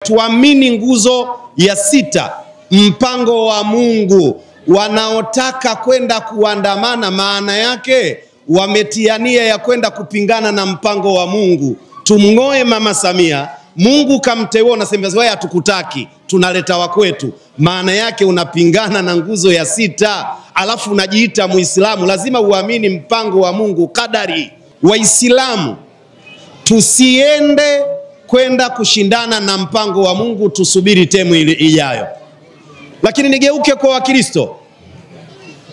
Tuamini nguzo ya 6, mpango wa Mungu. Wanaotaka kwenda kuandamana, maana yake wametiania ya kwenda kupingana na mpango wa Mungu. Tumngoe Mama Samia, Mungu kamteua, unasema wewe hatukutaki, tunaleta wa kwetu. Maana yake unapingana na nguzo ya 6, alafu unajiita Muislamu. Lazima uamini mpango wa Mungu, kadari. Waislamu tusiende kwenda kushindana na mpango wa Mungu, tusubiri temu ijayo. Lakini nigeuke kwa Wakristo.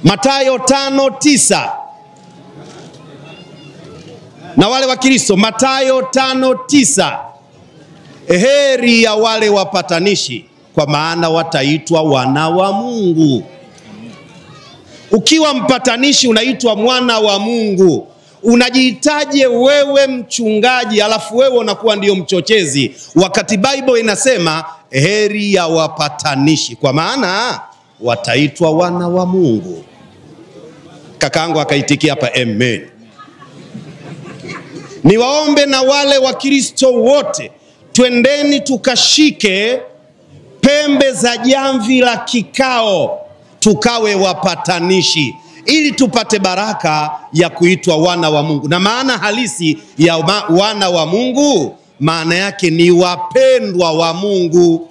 Mathayo 5:9. Na wale Wakristo, Mathayo 5:9. Heri ya wale wapatanishi, kwa maana wataitwa wana wa Mungu. Ukiwa mpatanishi unaitwa mwana wa Mungu. Unajihitaje wewe mchungaji, alafu wewe unakuwa ndio mchochezi, wakati Bible inasema heri ya wapatanishi, kwa maana wataitwa wana wa Mungu. Kakaangu akaitikia hapa amen. Niwaombe na wale Wakristo wote, twendeni tukashike pembe za jamvi la kikao, tukawe wapatanishi, ili tupate baraka ya kuitwa wana wa Mungu. Na maana halisi ya wana wa Mungu, maana yake ni wapendwa wa Mungu.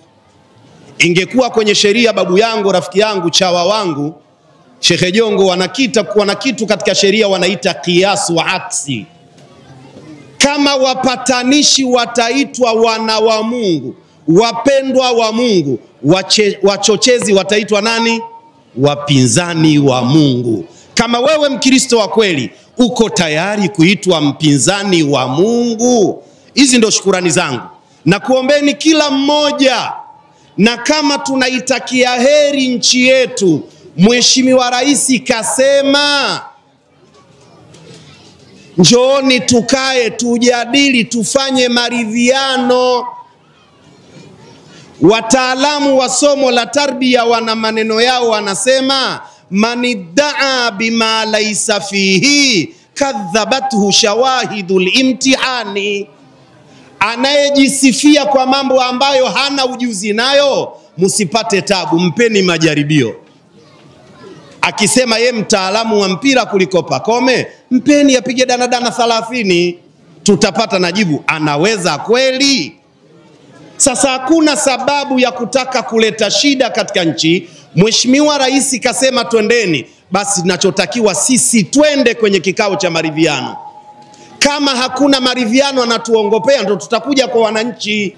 Ingekuwa kwenye sheria, babu yangu, rafiki yangu, chawa wangu Sheikh Jongo wana kitu katika sheria wanaita qiyas wa aksi. Kama wapatanishi wataitwa wana wa Mungu, wapendwa wa Mungu, wachochezi wataitwa nani? Wapinzani wa Mungu. Kama wewe Mkristo wa kweli uko tayari kuitwa mpinzani wa Mungu, hizi ndo shukurani zangu. Na kuombeni kila mmoja, na kama tunaitakia heri nchi yetu, Mheshimiwa Rais kasema njooni tukae tujadili, tufanye maridhiano. Wataalamu wa somo la tarbia wana maneno yao, wanasema maniddaa bima laysa fihi kadhabathu shawahidul imtihani. Anayejisifia kwa mambo ambayo hana ujuzi nayo, msipate tabu, mpeni majaribio. Akisema ye mtaalamu wa mpira kuliko Pakome, mpeni apige danadana 30, tutapata najibu anaweza kweli. Sasa hakuna sababu ya kutaka kuleta shida katika nchi. Mheshimiwa Rais kasema twendeni, basi tunachotakiwa sisi twende kwenye kikao cha maridhiano. Kama hakuna maridhiano anatuongopea, ndo tutakuja kwa wananchi.